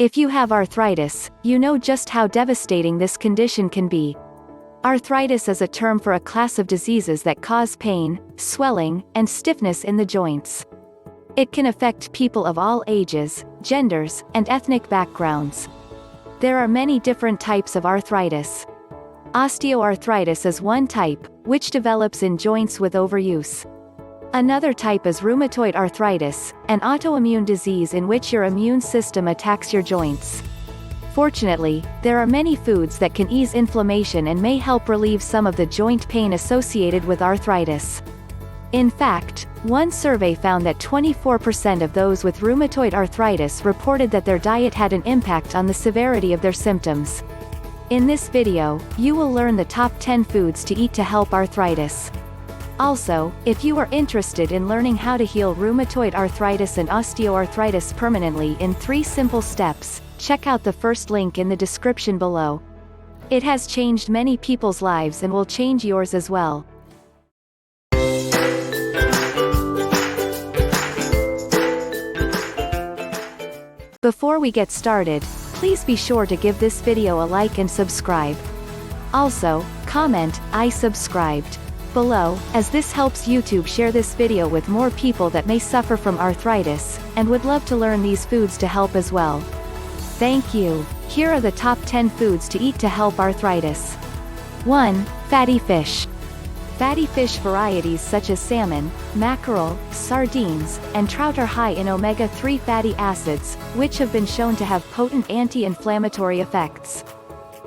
If you have arthritis, you know just how devastating this condition can be. Arthritis is a term for a class of diseases that cause pain, swelling, and stiffness in the joints. It can affect people of all ages, genders, and ethnic backgrounds. There are many different types of arthritis. Osteoarthritis is one type, which develops in joints with overuse. Another type is rheumatoid arthritis, an autoimmune disease in which your immune system attacks your joints. Fortunately, there are many foods that can ease inflammation and may help relieve some of the joint pain associated with arthritis. In fact, one survey found that 24% of those with rheumatoid arthritis reported that their diet had an impact on the severity of their symptoms. In this video, you will learn the top 10 foods to eat to help arthritis. Also, if you are interested in learning how to heal rheumatoid arthritis and osteoarthritis permanently in 3 simple steps, check out the first link in the description below. It has changed many people's lives and will change yours as well. Before we get started, please be sure to give this video a like and subscribe. Also, comment, "I subscribed," below, as this helps YouTube share this video with more people that may suffer from arthritis, and would love to learn these foods to help as well. Thank you. Here are the top 10 foods to eat to help arthritis. 1. Fatty fish. Fatty fish varieties such as salmon, mackerel, sardines, and trout are high in omega-3 fatty acids, which have been shown to have potent anti-inflammatory effects.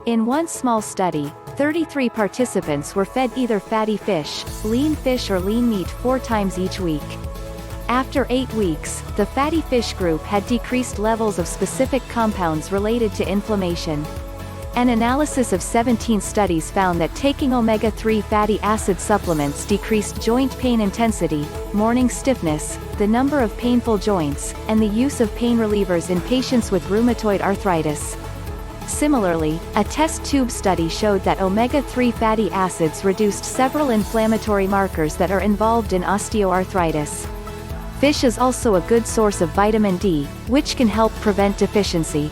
In one small study, 33 participants were fed either fatty fish, lean fish or lean meat 4 times each week. After 8 weeks, the fatty fish group had decreased levels of specific compounds related to inflammation. An analysis of 17 studies found that taking omega-3 fatty acid supplements decreased joint pain intensity, morning stiffness, the number of painful joints, and the use of pain relievers in patients with rheumatoid arthritis. Similarly, a test tube study showed that omega-3 fatty acids reduced several inflammatory markers that are involved in osteoarthritis. Fish is also a good source of vitamin D, which can help prevent deficiency.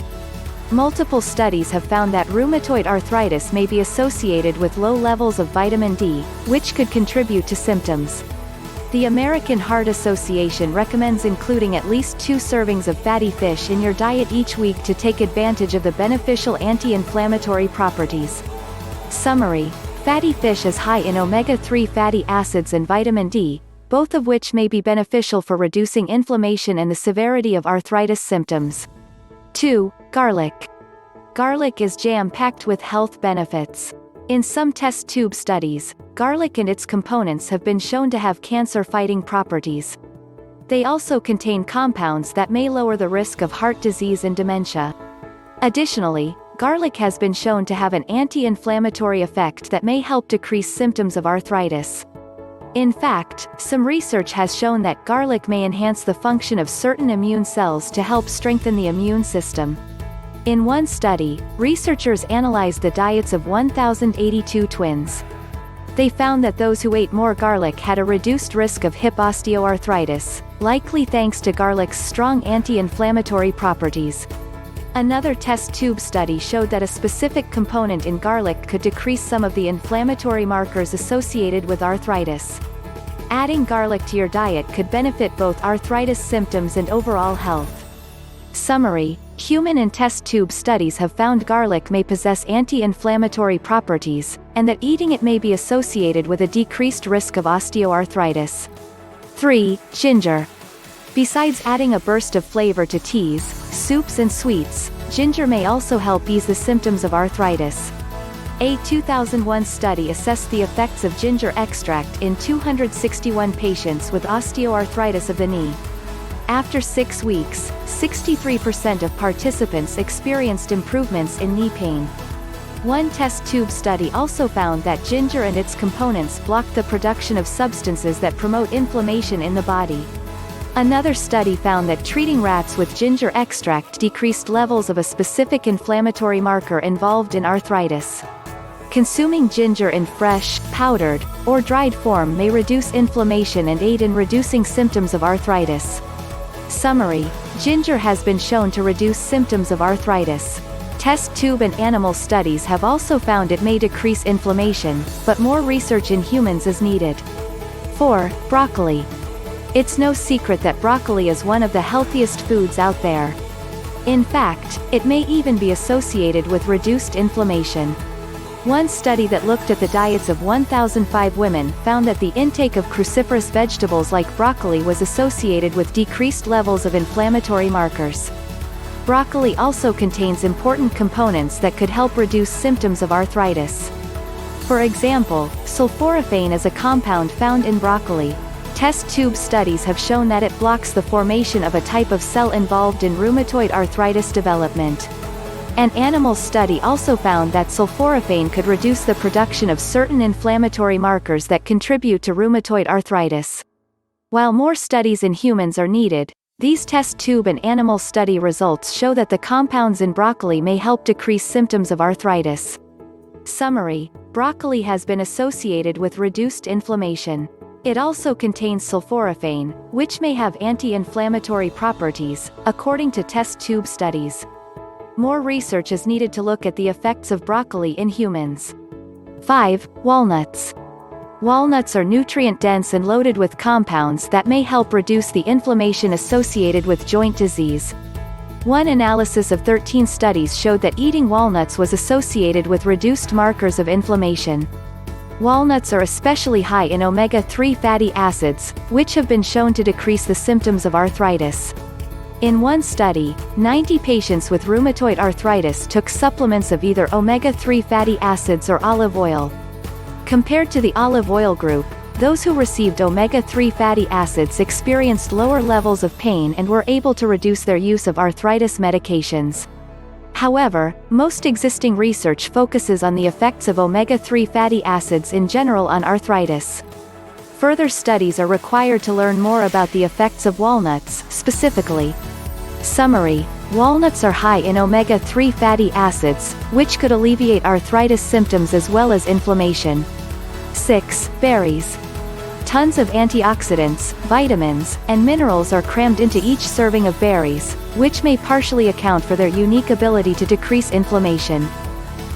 Multiple studies have found that rheumatoid arthritis may be associated with low levels of vitamin D, which could contribute to symptoms. The American Heart Association recommends including at least 2 servings of fatty fish in your diet each week to take advantage of the beneficial anti-inflammatory properties. Summary: fatty fish is high in omega-3 fatty acids and vitamin D, both of which may be beneficial for reducing inflammation and the severity of arthritis symptoms. 2. Garlic. Garlic is jam-packed with health benefits. In some test tube studies, garlic and its components have been shown to have cancer-fighting properties. They also contain compounds that may lower the risk of heart disease and dementia. Additionally, garlic has been shown to have an anti-inflammatory effect that may help decrease symptoms of arthritis. In fact, some research has shown that garlic may enhance the function of certain immune cells to help strengthen the immune system. In one study, researchers analyzed the diets of 1,082 twins. They found that those who ate more garlic had a reduced risk of hip osteoarthritis, likely thanks to garlic's strong anti-inflammatory properties. Another test tube study showed that a specific component in garlic could decrease some of the inflammatory markers associated with arthritis. Adding garlic to your diet could benefit both arthritis symptoms and overall health. Summary: human and test tube studies have found garlic may possess anti-inflammatory properties, and that eating it may be associated with a decreased risk of osteoarthritis. 3. Ginger. Besides adding a burst of flavor to teas, soups and sweets, ginger may also help ease the symptoms of arthritis. A 2001 study assessed the effects of ginger extract in 261 patients with osteoarthritis of the knee. After 6 weeks, 63% of participants experienced improvements in knee pain. One test tube study also found that ginger and its components block the production of substances that promote inflammation in the body. Another study found that treating rats with ginger extract decreased levels of a specific inflammatory marker involved in arthritis. Consuming ginger in fresh, powdered, or dried form may reduce inflammation and aid in reducing symptoms of arthritis. Summary: Ginger has been shown to reduce symptoms of arthritis. Test tube and animal studies have also found it may decrease inflammation, but more research in humans is needed. 4. Broccoli. It's no secret that broccoli is one of the healthiest foods out there. In fact, it may even be associated with reduced inflammation. One study that looked at the diets of 1,005 women found that the intake of cruciferous vegetables like broccoli was associated with decreased levels of inflammatory markers. Broccoli also contains important components that could help reduce symptoms of arthritis. For example, sulforaphane is a compound found in broccoli. Test tube studies have shown that it blocks the formation of a type of cell involved in rheumatoid arthritis development. An animal study also found that sulforaphane could reduce the production of certain inflammatory markers that contribute to rheumatoid arthritis. While more studies in humans are needed, these test tube and animal study results show that the compounds in broccoli may help decrease symptoms of arthritis. Summary: broccoli has been associated with reduced inflammation. It also contains sulforaphane, which may have anti-inflammatory properties, according to test tube studies. More research is needed to look at the effects of broccoli in humans. 5. Walnuts. Walnuts are nutrient-dense and loaded with compounds that may help reduce the inflammation associated with joint disease. One analysis of 13 studies showed that eating walnuts was associated with reduced markers of inflammation. Walnuts are especially high in omega-3 fatty acids, which have been shown to decrease the symptoms of arthritis. In one study, 90 patients with rheumatoid arthritis took supplements of either omega-3 fatty acids or olive oil. Compared to the olive oil group, those who received omega-3 fatty acids experienced lower levels of pain and were able to reduce their use of arthritis medications. However, most existing research focuses on the effects of omega-3 fatty acids in general on arthritis. Further studies are required to learn more about the effects of walnuts, specifically. Summary: walnuts are high in omega-3 fatty acids, which could alleviate arthritis symptoms as well as inflammation. 6. Berries. Tons of antioxidants, vitamins, and minerals are crammed into each serving of berries, which may partially account for their unique ability to decrease inflammation.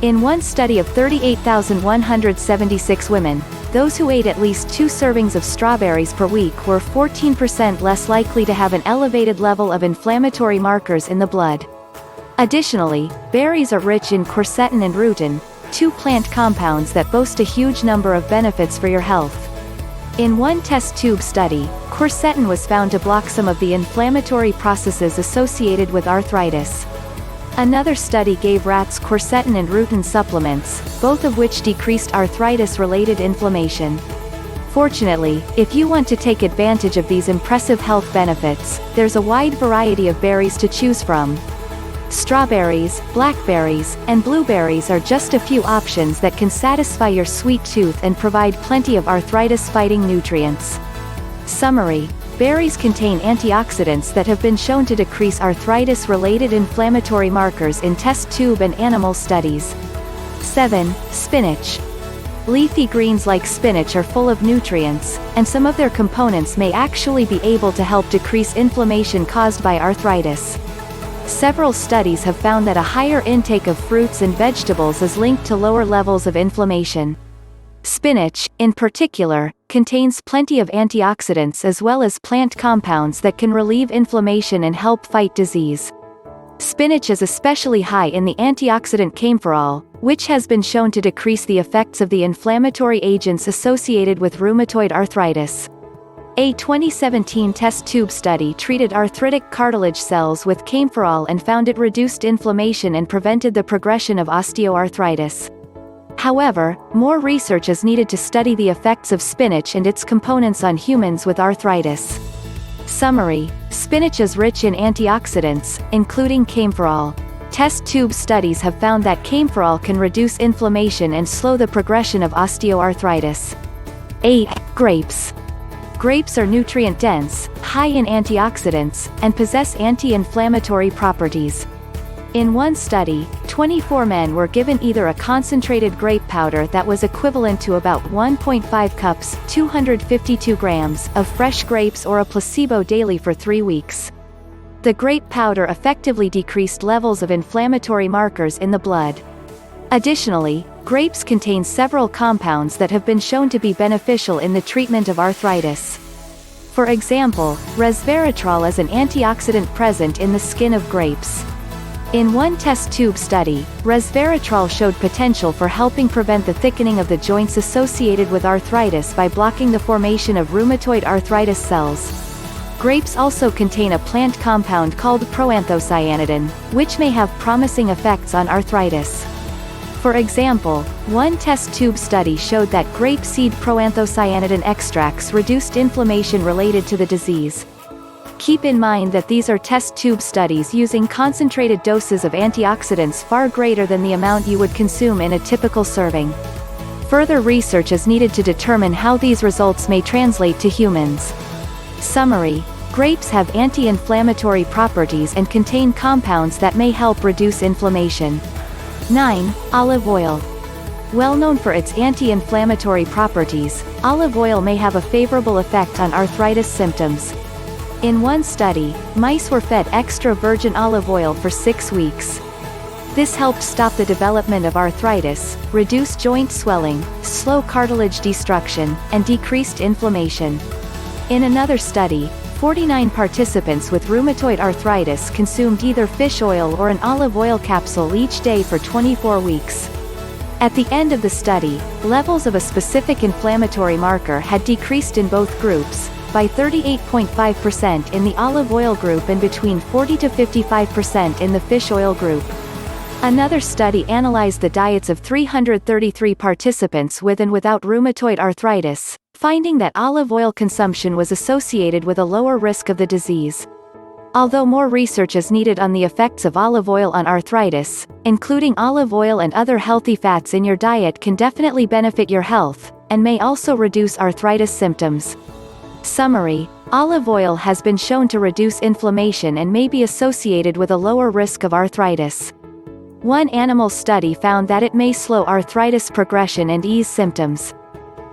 In one study of 38,176 women, those who ate at least 2 servings of strawberries per week were 14% less likely to have an elevated level of inflammatory markers in the blood. Additionally, berries are rich in quercetin and rutin, 2 plant compounds that boast a huge number of benefits for your health. In one test tube study, quercetin was found to block some of the inflammatory processes associated with arthritis. Another study gave rats quercetin and rutin supplements, both of which decreased arthritis-related inflammation. Fortunately, if you want to take advantage of these impressive health benefits, there's a wide variety of berries to choose from. Strawberries, blackberries, and blueberries are just a few options that can satisfy your sweet tooth and provide plenty of arthritis-fighting nutrients. Summary: berries contain antioxidants that have been shown to decrease arthritis-related inflammatory markers in test tube and animal studies. 7. Spinach. Leafy greens like spinach are full of nutrients, and some of their components may actually be able to help decrease inflammation caused by arthritis. Several studies have found that a higher intake of fruits and vegetables is linked to lower levels of inflammation. Spinach, in particular, contains plenty of antioxidants as well as plant compounds that can relieve inflammation and help fight disease. Spinach is especially high in the antioxidant camphorol, which has been shown to decrease the effects of the inflammatory agents associated with rheumatoid arthritis. A 2017 test tube study treated arthritic cartilage cells with camphorol and found it reduced inflammation and prevented the progression of osteoarthritis. However, more research is needed to study the effects of spinach and its components on humans with arthritis. Summary: spinach is rich in antioxidants, including camphorol. Test tube studies have found that camphorol can reduce inflammation and slow the progression of osteoarthritis. 8. Grapes. Grapes are nutrient-dense, high in antioxidants, and possess anti-inflammatory properties. In one study, 24 men were given either a concentrated grape powder that was equivalent to about 1.5 cups, 252 grams, of fresh grapes or a placebo daily for 3 weeks. The grape powder effectively decreased levels of inflammatory markers in the blood. Additionally, grapes contain several compounds that have been shown to be beneficial in the treatment of arthritis. For example, resveratrol is an antioxidant present in the skin of grapes. In one test tube study, resveratrol showed potential for helping prevent the thickening of the joints associated with arthritis by blocking the formation of rheumatoid arthritis cells. Grapes also contain a plant compound called proanthocyanidin, which may have promising effects on arthritis. For example, one test tube study showed that grape seed proanthocyanidin extracts reduced inflammation related to the disease. Keep in mind that these are test tube studies using concentrated doses of antioxidants far greater than the amount you would consume in a typical serving. Further research is needed to determine how these results may translate to humans. Summary: grapes have anti-inflammatory properties and contain compounds that may help reduce inflammation. 9. Olive oil. Well known for its anti-inflammatory properties, olive oil may have a favorable effect on arthritis symptoms. In one study, mice were fed extra virgin olive oil for 6 weeks. This helped stop the development of arthritis, reduce joint swelling, slow cartilage destruction, and decreased inflammation. In another study, 49 participants with rheumatoid arthritis consumed either fish oil or an olive oil capsule each day for 24 weeks. At the end of the study, levels of a specific inflammatory marker had decreased in both groups, by 38.5% in the olive oil group and between 40 to 55% in the fish oil group. Another study analyzed the diets of 333 participants with and without rheumatoid arthritis, finding that olive oil consumption was associated with a lower risk of the disease. Although more research is needed on the effects of olive oil on arthritis, including olive oil and other healthy fats in your diet can definitely benefit your health, and may also reduce arthritis symptoms. Summary: olive oil has been shown to reduce inflammation and may be associated with a lower risk of arthritis. One animal study found that it may slow arthritis progression and ease symptoms.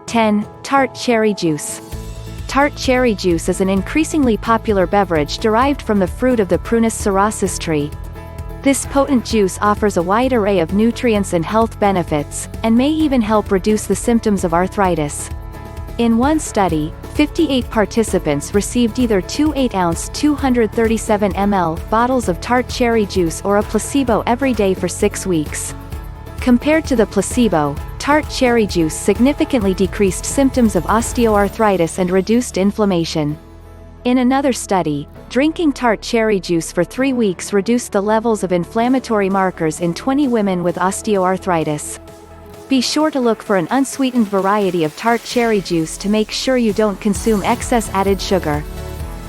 10. Tart cherry juice. Tart cherry juice is an increasingly popular beverage derived from the fruit of the Prunus cerasus tree. This potent juice offers a wide array of nutrients and health benefits, and may even help reduce the symptoms of arthritis. In one study, 58 participants received either 2 8-ounce 237 ml bottles of tart cherry juice or a placebo every day for 6 weeks. Compared to the placebo, tart cherry juice significantly decreased symptoms of osteoarthritis and reduced inflammation. In another study, drinking tart cherry juice for 3 weeks reduced the levels of inflammatory markers in 20 women with osteoarthritis. Be sure to look for an unsweetened variety of tart cherry juice to make sure you don't consume excess added sugar.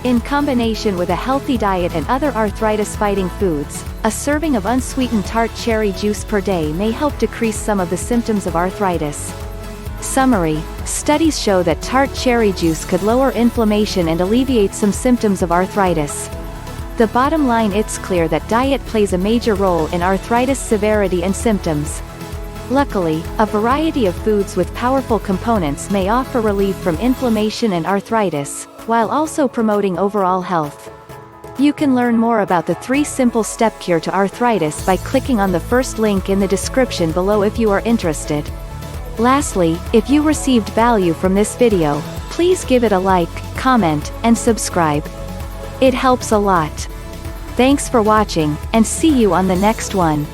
In combination with a healthy diet and other arthritis-fighting foods, a serving of unsweetened tart cherry juice per day may help decrease some of the symptoms of arthritis. Summary: studies show that tart cherry juice could lower inflammation and alleviate some symptoms of arthritis. The bottom line: it's clear that diet plays a major role in arthritis severity and symptoms. Luckily, a variety of foods with powerful components may offer relief from inflammation and arthritis, while also promoting overall health. You can learn more about the 3 simple step cure to arthritis by clicking on the first link in the description below if you are interested. Lastly, if you received value from this video, please give it a like, comment, and subscribe. It helps a lot. Thanks for watching, and see you on the next one.